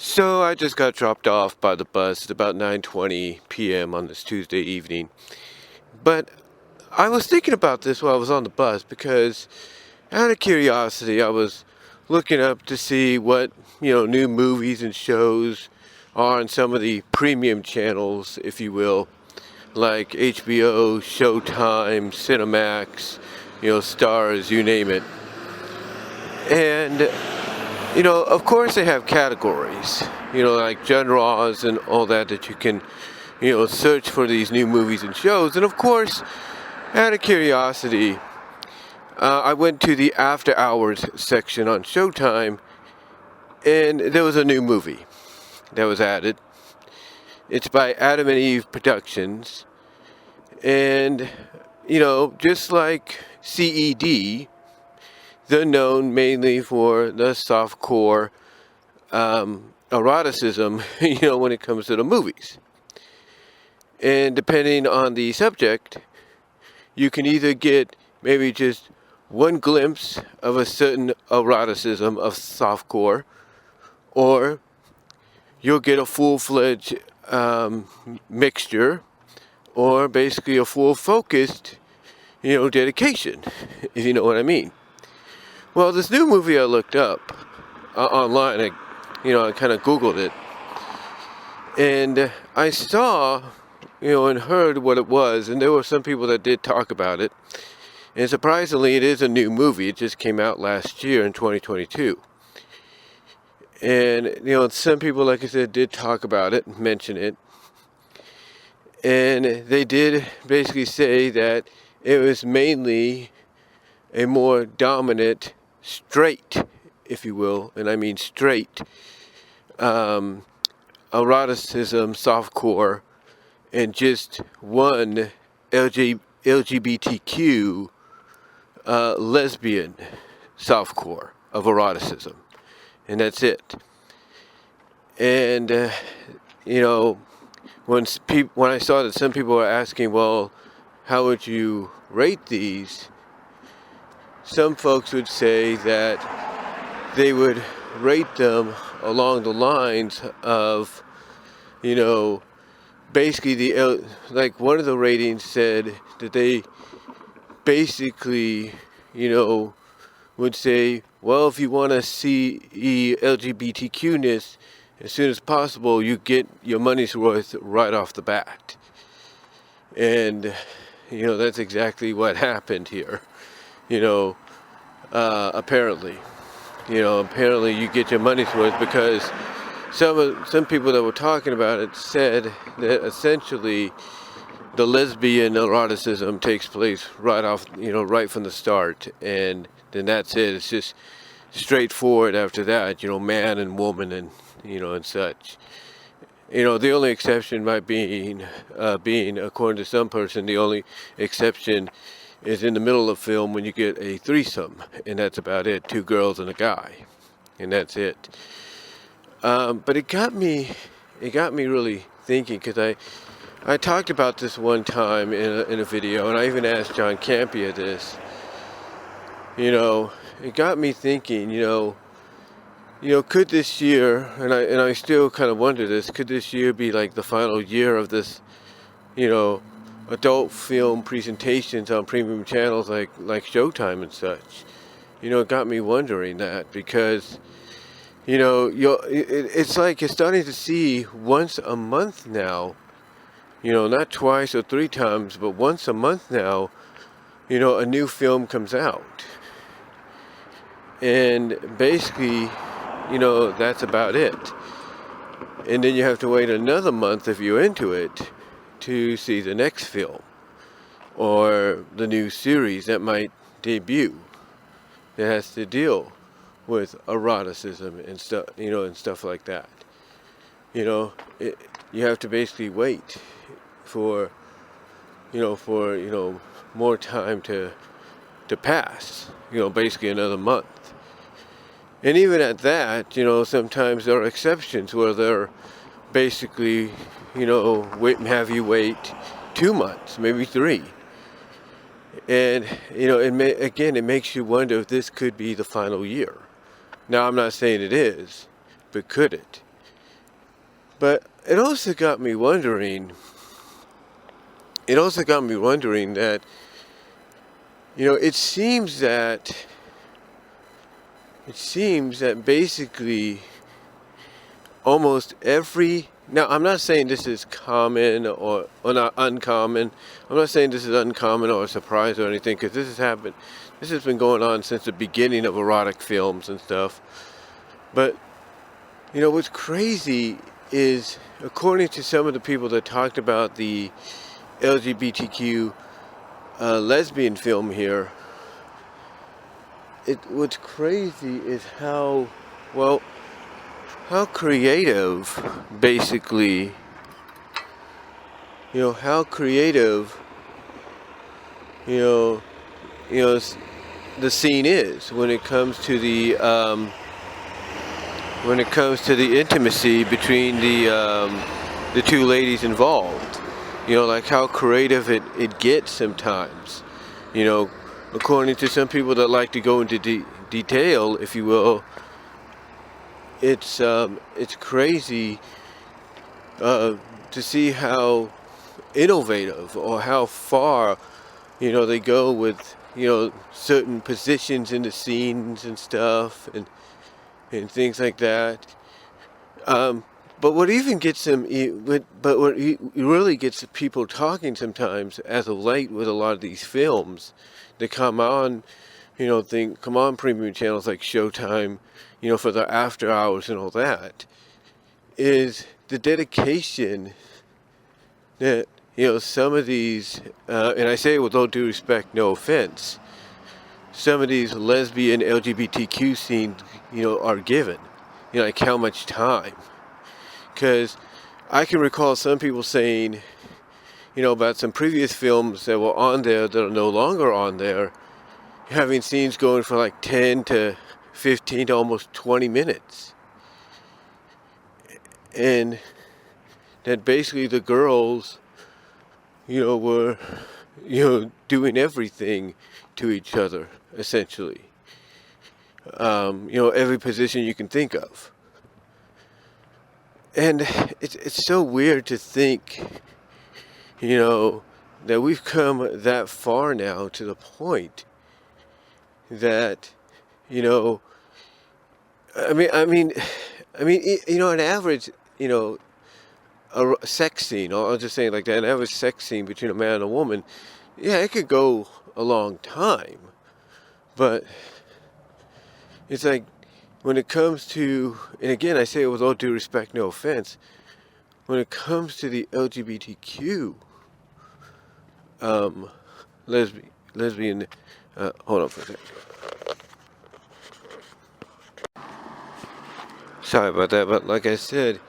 So I just got dropped off by the bus at about 9:20 p.m. on this Tuesday evening. But I was thinking about this while I was on the bus because out of curiosity I was looking up to see what, new movies and shows are on some of the premium channels, if you will, like HBO, Showtime, Cinemax, Stars, you name it. And of course they have categories, like genres and all that you can, search for these new movies and shows. And of course, out of curiosity, I went to the after hours section on Showtime, and there was a new movie that was added. It's by Adam and Eve Productions, and, just like CED, they're known mainly for the softcore eroticism, when it comes to the movies. And depending on the subject, you can either get maybe just one glimpse of a certain eroticism of softcore, or you'll get a full-fledged mixture, or basically a full-focused, dedication, if you know what I mean. Well, this new movie I looked up online, I kind of Googled it, and I saw, and heard what it was, and there were some people that did talk about it, and surprisingly, it is a new movie. It just came out last year in 2022, and, some people, like I said, did talk about it, mention it, and they did basically say that it was mainly a more dominant, straight, if you will, and I mean straight, eroticism, softcore, and just one LGBTQ lesbian softcore of eroticism, and that's it. And when I saw that some people were asking, well, how would you rate these? Some folks would say that they would rate them along the lines of, basically like one of the ratings said that they basically, would say, well, if you want to see LGBTQ-ness as soon as possible, you get your money's worth right off the bat. And, that's exactly what happened here. Apparently you get your money's worth, because some people that were talking about it said that essentially the lesbian eroticism takes place right off, right from the start, and then that's it. It's just straightforward after that, man and woman and, and such. The only exception might being, according to some person, the only exception is in the middle of film when you get a threesome, and that's about it, 2 girls and a guy, and that's it. But it got me really thinking, because I talked about this one time in a video, and I even asked John Campia this. It got me thinking, could this year, and I still kind of wonder this, could this year be like the final year of this, adult film presentations on premium channels like Showtime and such? It got me wondering that, because, it's like you're starting to see once a month now, not twice or 3 times, but once a month now, a new film comes out. And basically, that's about it. And then you have to wait another month if you're into it to see the next film or the new series that might debut that has to deal with eroticism and stuff, and stuff like that. You have to basically wait for more time to pass, basically another month. And even at that, sometimes there are exceptions where they're basically, have you wait 2 months, maybe 3. And, it makes you wonder if this could be the final year. Now, I'm not saying it is, but could it? But it also got me wondering. It also got me wondering that, it seems that basically almost every, now I'm not saying this is common or not uncommon. I'm not saying this is uncommon or a surprise or anything, because this has been going on since the beginning of erotic films and stuff. But what's crazy is, according to some of the people that talked about the LGBTQ lesbian film here, what's crazy is how creative, basically, how creative, you know, the scene is when it comes to the intimacy between the two ladies involved. Like how creative it gets sometimes. According to some people that like to go into detail, if you will, it's crazy to see how innovative or how far they go with certain positions in the scenes and stuff and things like that. But what even gets them, but what really gets people talking sometimes, as of late, with a lot of these films that come on, come on premium channels like Showtime, for the after hours and all that, is the dedication that some of these, and I say it with all due respect, no offense, some of these lesbian LGBTQ scenes, are given. Like how much time. Because I can recall some people saying, about some previous films that were on there that are no longer on there, having scenes going for like 10 to 15 to almost 20 minutes. And that basically the girls, were, doing everything to each other, essentially. Every position you can think of. And it's so weird to think, that we've come that far now to the point that, an average, a sex scene, I'll just say it like that, an average sex scene between a man and a woman, yeah, it could go a long time. But it's like, when it comes to, and again, I say it with all due respect, no offense, when it comes to the LGBTQ lesbian, hold on for a second. Sorry about that, but like I said,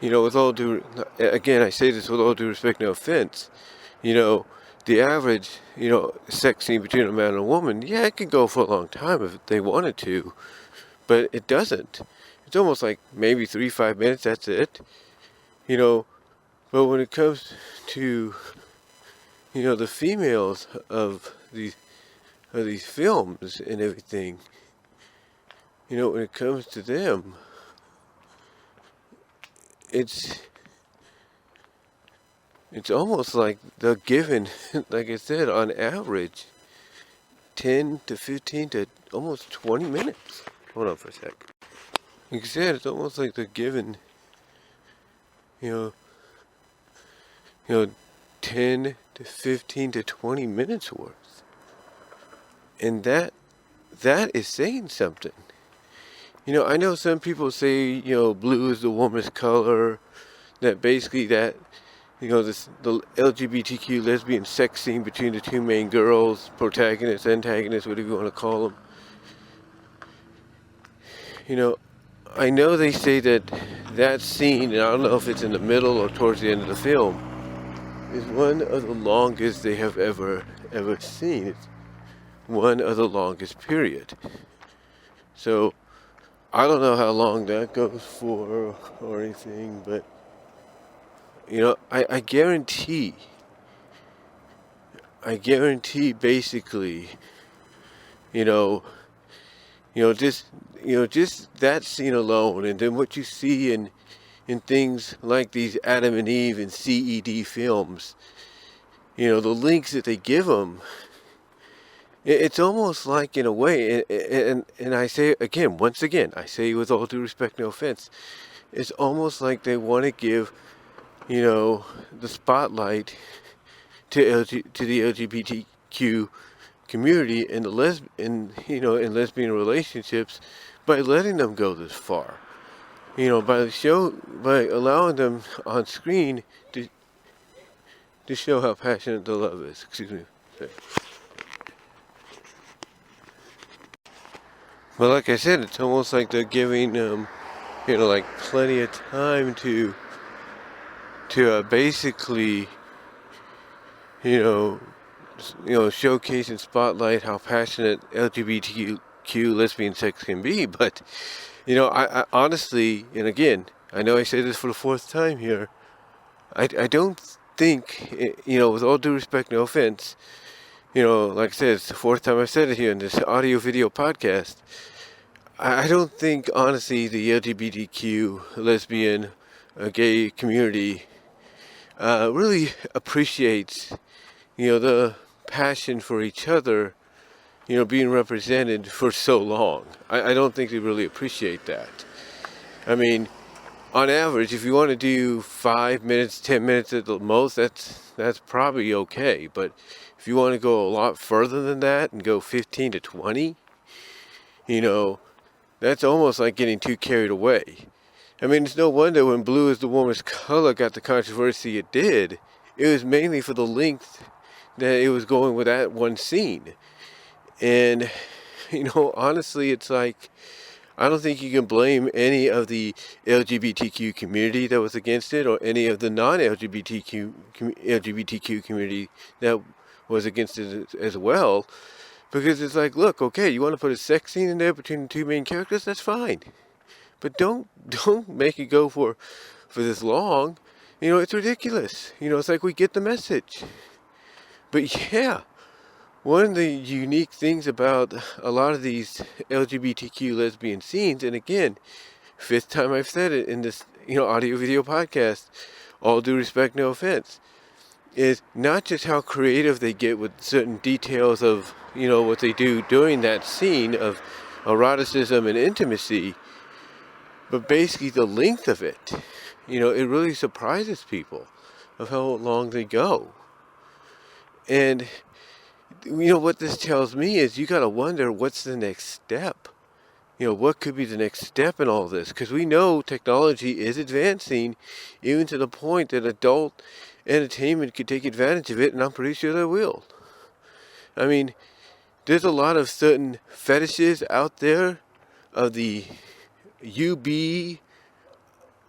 with all due, again, I say this with all due respect, no offense, the average, sex scene between a man and a woman, yeah, it can go for a long time if they wanted to. But it doesn't. It's almost like maybe 3-5 minutes, that's it. But when it comes to, the females of these films and everything, when it comes to them, it's almost like they're given, like I said, on average, 10 to 15 to almost 20 minutes. Hold on for a sec. Like I said, it's almost like they're given, 10 to 15 to 20 minutes worth. And that is saying something. I know some people say, blue is the warmest color, that basically that, the LGBTQ lesbian sex scene between the two main girls, protagonists, antagonists, whatever you want to call them. I know they say that scene, and I don't know if it's in the middle or towards the end of the film, is one of the longest they have ever seen. It's one of the longest, period. So, I don't know how long that goes for or anything, but, I guarantee basically, just that scene alone, and then what you see in in things like these Adam and Eve and CED films, the links that they give them, it's almost like, in a way, and I say again, once again, I say with all due respect, no offense, it's almost like they want to give, the spotlight to the LGBTQ community and in lesbian relationships by letting them go this far. By allowing them on screen to show how passionate the love is. Excuse me. But like I said, it's almost like they're giving like plenty of time to basically, showcase and spotlight how passionate LGBTQ lesbian sex can be. But I honestly, and again, I know I say this for the fourth time here, I don't think, with all due respect, no offense, like I said, it's the fourth time I've said it here in this audio video podcast. I don't think, honestly, the LGBTQ, lesbian, gay community really appreciates, the passion for each other, being represented for so long. I don't think they really appreciate that. I mean, on average, if you want to do 5 minutes, 10 minutes at the most, that's probably okay. But if you want to go a lot further than that and go 15 to 20, that's almost like getting too carried away. I mean, it's no wonder when Blue is the Warmest Color got the controversy it did. It was mainly for the length that it was going with that one scene. And, honestly, it's like, I don't think you can blame any of the LGBTQ community that was against it, or any of the non-LGBTQ community that was against it as well. Because it's like, look, okay, you want to put a sex scene in there between the two main characters, that's fine. But don't make it go for this long. It's ridiculous. It's like, we get the message. But yeah, one of the unique things about a lot of these LGBTQ lesbian scenes, and again, fifth time I've said it in this, audio video podcast, all due respect, no offense, is not just how creative they get with certain details of, what they do during that scene of eroticism and intimacy, but basically the length of it. It really surprises people of how long they go. And what this tells me is you got to wonder, what's the next step? What could be the next step in all this? Because we know technology is advancing, even to the point that adult entertainment could take advantage of it, and I'm pretty sure they will. I mean, there's a lot of certain fetishes out there of the UB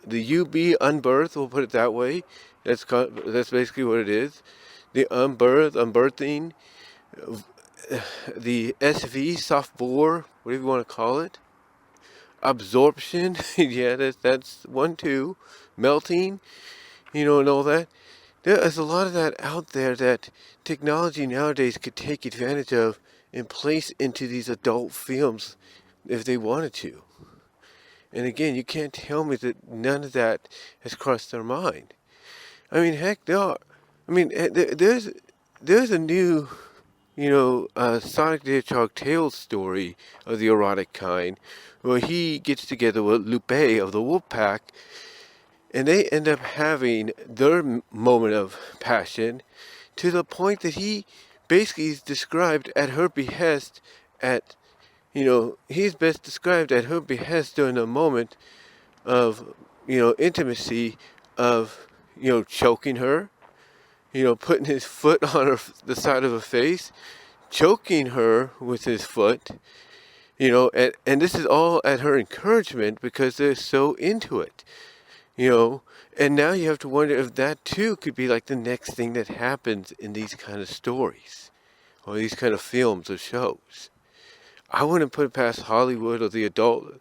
unbirth, we'll put it that way. That's basically what it is. The unbirthing, the SV, soft bore, whatever you want to call it. Absorption, yeah, that's one too. Melting, and all that. There's a lot of that out there that technology nowadays could take advantage of and place into these adult films if they wanted to. And again, you can't tell me that none of that has crossed their mind. I mean, heck, there are. I mean, there's a new, Sonic the Hedgehog Tales story of the erotic kind, where he gets together with Lupe of the Wolfpack, and they end up having their moment of passion to the point that he basically is described at her behest he's best described at her behest during a moment of, intimacy of, choking her, putting his foot on the side of her face, choking her with his foot, and this is all at her encouragement because they're so into it, and now you have to wonder if that too could be like the next thing that happens in these kind of stories or these kind of films or shows. I wouldn't put it past Hollywood or the adult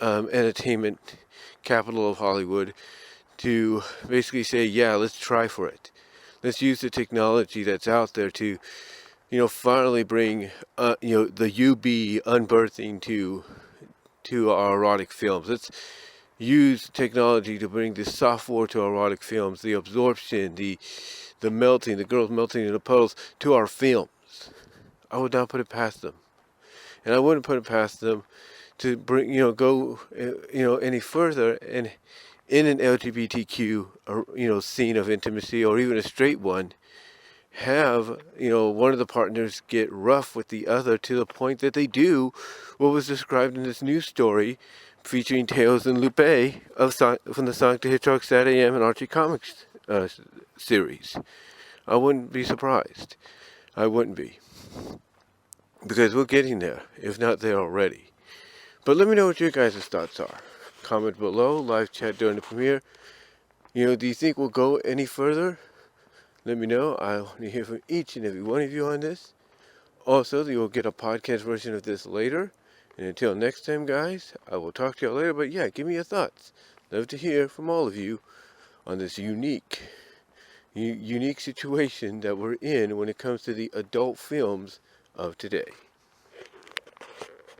entertainment capital of Hollywood to basically say, yeah, let's try for it. Let's use the technology that's out there to, finally bring, the UB unbirthing to our erotic films. use technology to bring this software to erotic films, the absorption, the melting, the girls melting in the puddles to our films. I would not put it past them. And I wouldn't put it past them to bring, go, any further and in an LGBTQ, scene of intimacy, or even a straight one, have, one of the partners get rough with the other to the point that they do what was described in this news story featuring Tails and Lupe from the Sonic the Hedgehog Sat AM and Archie Comics series. I wouldn't be surprised. I wouldn't be. Because we're getting there, if not there already. But let me know what your guys' thoughts are. Comment below, live chat during the premiere. Do you think we'll go any further? Let me know. I want to hear from each and every one of you on this. Also, you will get a podcast version of this later. And until next time, guys, I will talk to y'all later. But yeah, give me your thoughts. Love to hear from all of you on this unique situation that we're in when it comes to the adult films of today.